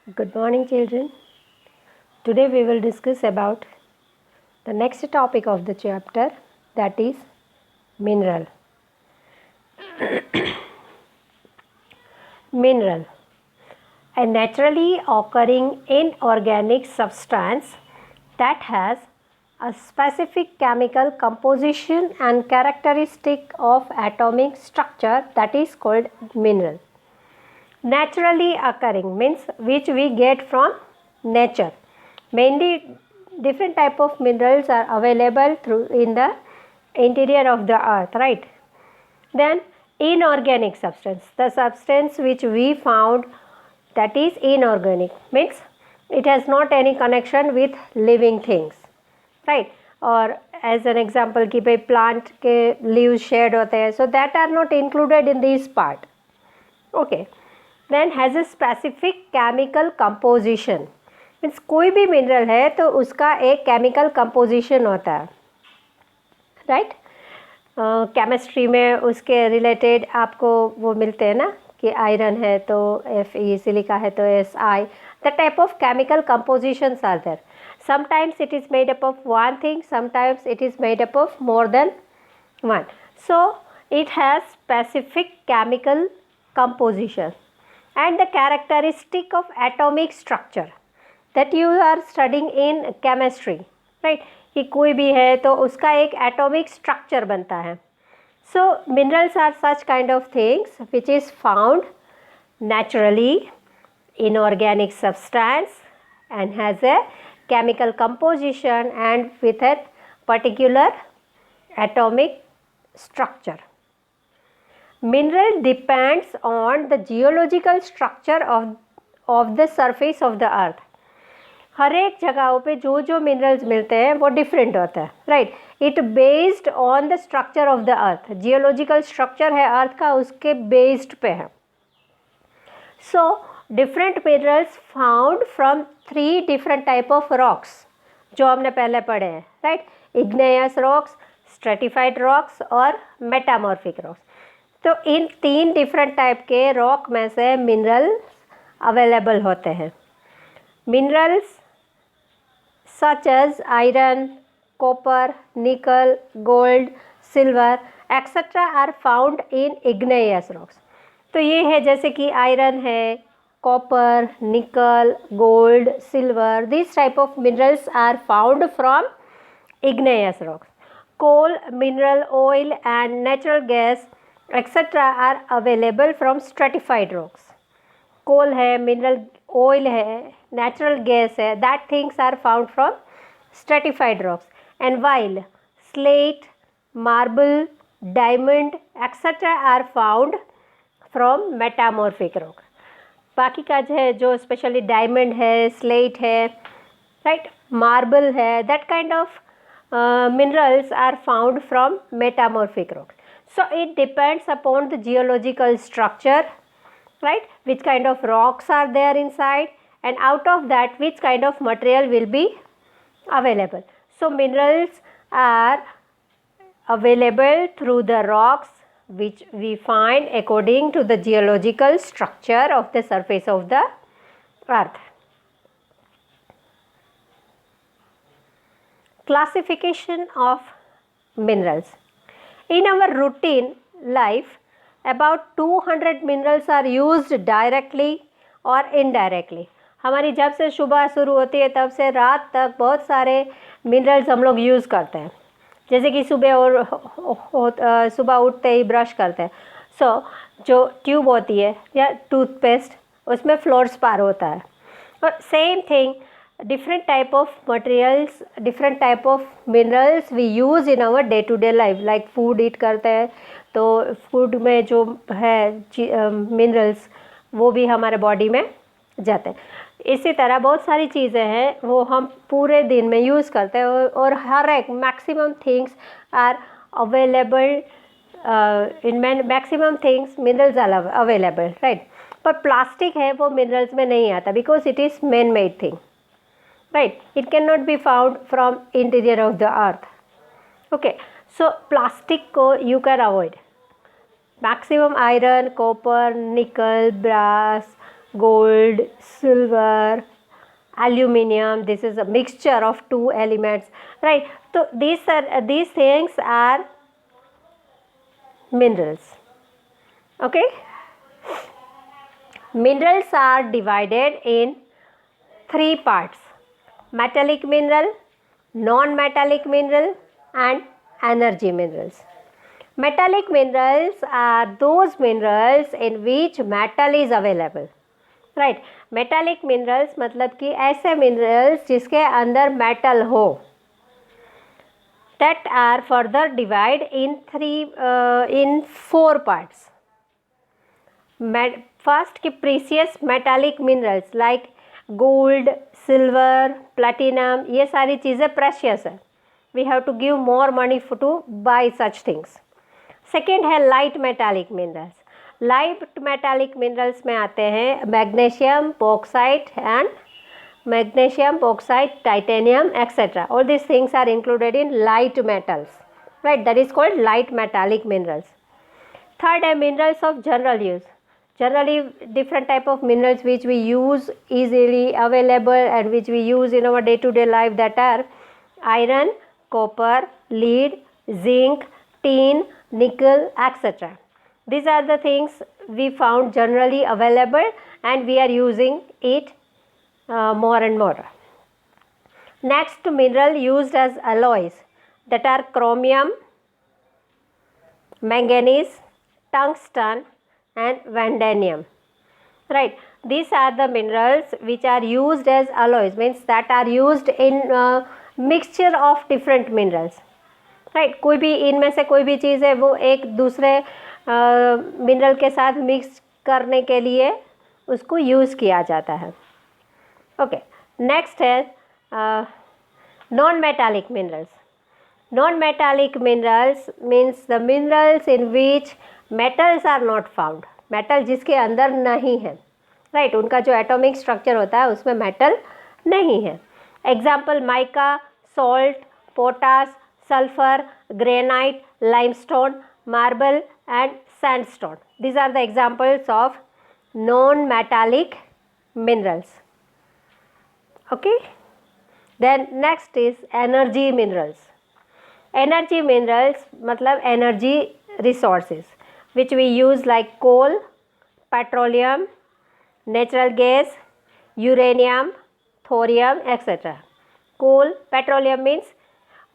Good morning, children. Today we will discuss about the next topic of the chapter, that is mineral. Mineral, a naturally occurring inorganic substance that has a specific chemical composition and characteristic of atomic structure, that is called mineral. Naturally occurring means which we get from nature. Mainly different type of minerals are available through in the interior of the earth, right? Then inorganic substance, the substance which we found, that is inorganic, means it has not any connection with living things, right? और as an example कि भाई plant के leaves shed होते हैं, so that are not included in this part. Okay. Then has a specific chemical composition, means कोई भी mineral है तो उसका एक केमिकल कंपोजिशन होता है, राइट? केमिस्ट्री में उसके रिलेटेड आपको वो मिलते हैं ना कि आयरन है तो Fe, सिलिका है तो Si. The type of chemical compositions are there. Sometimes it is made up of one thing, sometimes it is made up of more than one. So it has specific chemical composition and the characteristic of atomic structure that you are studying in chemistry, right? कि कोई भी है तो उसका एक atomic structure बनता है. So minerals are such kind of things which is found naturally, inorganic substance, and has a chemical composition and with a particular atomic structure. Mineral depends on the geological structure of the surface of the earth. हर एक जगहों पे जो जो minerals मिलते हैं वो different होता है, right? It based on the structure of the earth. Geological structure है अर्थ का, उसके बेस्ड पे है. So different minerals found from 3 different type of rocks जो हमने पहले पढ़े हैं, राइट? इग्नेयस रॉक्स, स्ट्रेटिफाइड रॉक्स और मेटामॉर्फिक रॉक्स. तो इन 3 डिफरेंट टाइप के रॉक में से मिनरल्स अवेलेबल होते हैं. Minerals such as iron, copper, nickel, gold, silver, etc. are found in igneous rocks. तो ये है जैसे कि आयरन है, copper, nickel, gold, silver. This type of minerals are found from igneous rocks. Coal, mineral oil and natural gas etc. are available from stratified rocks. Coal है, mineral oil है, natural gas है, that things are found from stratified rocks. And while slate, marble, diamond etcetera are found from metamorphic rock. बाकी का जो specially diamond है, slate है, right, marble है, that kind of minerals are found from metamorphic rock. So it depends upon the geological structure, right? Which kind of rocks are there inside, and out of that which kind of material will be available. So minerals are available through the rocks which we find according to the geological structure of the surface of the earth. Classification of minerals. In our routine life, about 200 minerals are used directly or indirectly. हमारी जब से सुबह शुरू होती है तब से रात तक बहुत सारे मिनरल्स हम लोग यूज़ करते हैं. जैसे कि सुबह उठते ही ब्रश करते हैं, सो जो ट्यूब होती है या टूथपेस्ट उसमें फ्लोरस्पार होता है. और same thing different type of materials, different type of minerals we use in our day to day life. like food eat करते हैं तो फूड में जो है मिनरल्स वो भी हमारे बॉडी में जाते हैं. इसी तरह बहुत सारी चीज़ें हैं वो हम पूरे दिन में यूज़ करते हैं और हर एक maximum things are available in maximum things minerals are available, right? पर प्लास्टिक है वो मिनरल्स में नहीं आता because it is man made thing, right? It cannot be found from interior of the earth. Okay, so plastic को you can avoid. Maximum iron, copper, nickel, brass, gold, silver, aluminum. This is a mixture of two elements, right? So these things are minerals. Okay, minerals are divided in three parts: metallic mineral, non-metallic mineral, and energy minerals. Metallic minerals are those minerals in which metal is available. Right, metallic minerals मतलब कि ऐसे minerals जिसके अंदर metal हो. That are further divide in 4 parts. First की precious metallic minerals like gold, silver, platinum, ये सारी चीज़ें प्रेशियस है. We have to give more money to buy such things. Second है light metallic minerals. Light metallic minerals में आते हैं magnesium, bauxite and magnesium, bauxite, titanium etcetera. All these things are included in light metals, right? That is called light metallic minerals. Third are minerals of general use. Generally different type of minerals which we use easily available and which we use in our day-to-day life, that are iron, copper, lead, zinc, tin, nickel, etc. These are the things we found generally available and we are using it more and more. Next mineral used as alloys, that are chromium, manganese, tungsten and vanadium. Right, these are the minerals which are used as alloys, means that are used in mixture of different minerals. Right, कोई भी इनमें से कोई भी चीज़ है वो एक दूसरे मिनरल के साथ मिक्स करने के लिए उसको यूज़ किया जाता है. ओके, नेक्स्ट है non metallic minerals. Non metallic minerals means the minerals in which metals are not found. Metal जिसके अंदर नहीं है, राइट, उनका जो एटॉमिक स्ट्रक्चर होता है उसमें मेटल नहीं है. Example mica, salt, potash, sulfur, granite, limestone, marble and sandstone. These are the examples of non-metallic minerals. Okay. Then next is energy minerals. Energy minerals मतलब energy resources which we use like coal, petroleum, natural gas, uranium, thorium, etc. Coal, petroleum means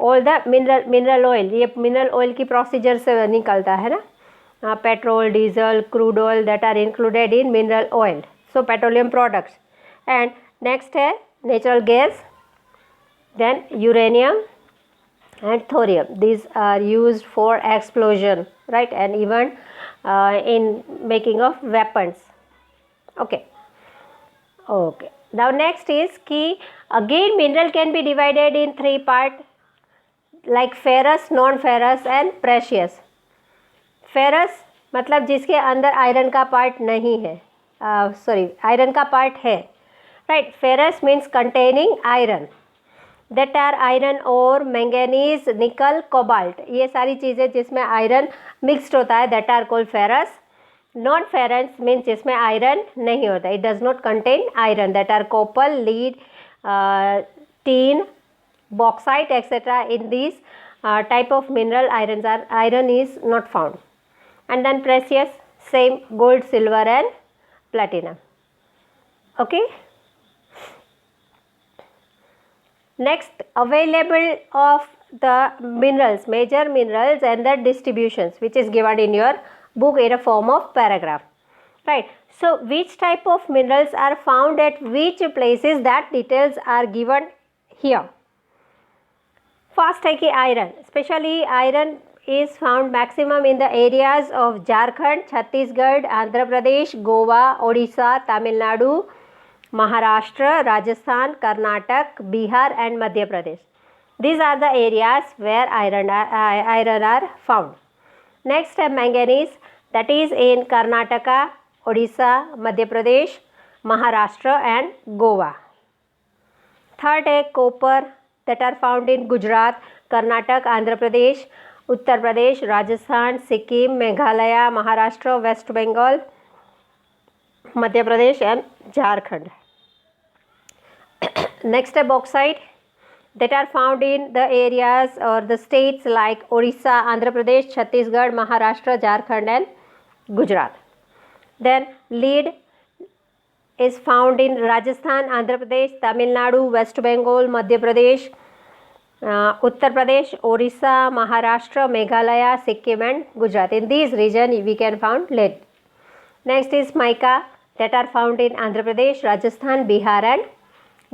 all the mineral oil. ये mineral oil की procedure से निकलता है ना, petrol, diesel, crude oil, that are included in mineral oil. So petroleum products. And next है natural gas, then uranium and thorium. These are used for explosion, right, and even in making of weapons. Okay. Now next is कि again mineral can be divided in 3 parts like ferrous, non-ferrous and precious. Ferrous मतलब जिसके अंदर iron का part नहीं है, iron का part है, right. Ferrous means containing iron. That are iron और मैंगनीज, निकल, कोबाल्ट, ये सारी चीज़ें जिसमें आयरन मिक्सड होता है, that are called ferrous. Non ferrous means जिसमें आयरन नहीं होता, it does not contain iron, that are copper, lead, tin, bauxite etcetera. In this type of mineral iron is not found. And then precious, same, gold, silver and platinum. Okay. Next, available of the minerals, major minerals and their distributions, which is given in your book in a form of paragraph, right. So which type of minerals are found at which places, that details are given here. First है कि iron, especially iron is found maximum in the areas of Jharkhand, Chhattisgarh, Andhra Pradesh, Goa, Odisha, Tamil Nadu, Maharashtra, Rajasthan, Karnataka, Bihar and Madhya Pradesh. These are the areas where iron are found. Next है manganese, that is in Karnataka, Odisha, Madhya Pradesh, Maharashtra and Goa. Third है copper, that are found in Gujarat, Karnataka, Andhra Pradesh, Uttar Pradesh, Rajasthan, Sikkim, Meghalaya, Maharashtra, West Bengal, Madhya Pradesh and Jharkhand. Next, a bauxite that are found in the areas or the states like Orissa, Andhra Pradesh, Chhattisgarh, Maharashtra, Jharkhand and Gujarat. Then lead is found in Rajasthan, Andhra Pradesh, Tamil Nadu, West Bengal, Madhya Pradesh, Uttar Pradesh, Orissa, Maharashtra, Meghalaya, Sikkim and Gujarat. In these regions we can find lead. Next is mica that are found in Andhra Pradesh, Rajasthan, Bihar and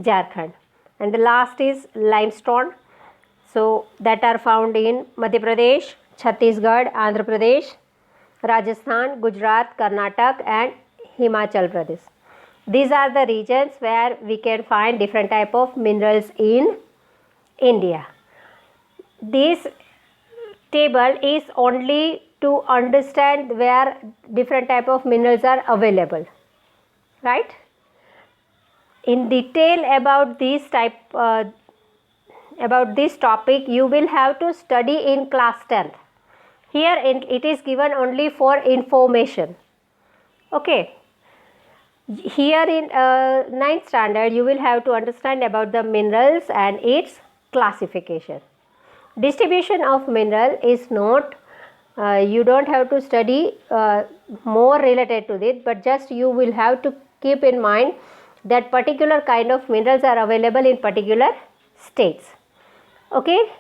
Jharkhand. And the last is limestone. So that are found in Madhya Pradesh, Chhattisgarh, Andhra Pradesh, Rajasthan, Gujarat, Karnataka and Himachal Pradesh. These are the regions where we can find different type of minerals in India. This table is only to understand where different type of minerals are available, right? In detail about this topic you will have to study in class 10th. Here it is given only for information. Okay. Here in 9th standard you will have to understand about the minerals and its classification. Distribution of mineral is not, you don't have to study more related to it, but just you will have to keep in mind that particular kind of minerals are available in particular states. Okay.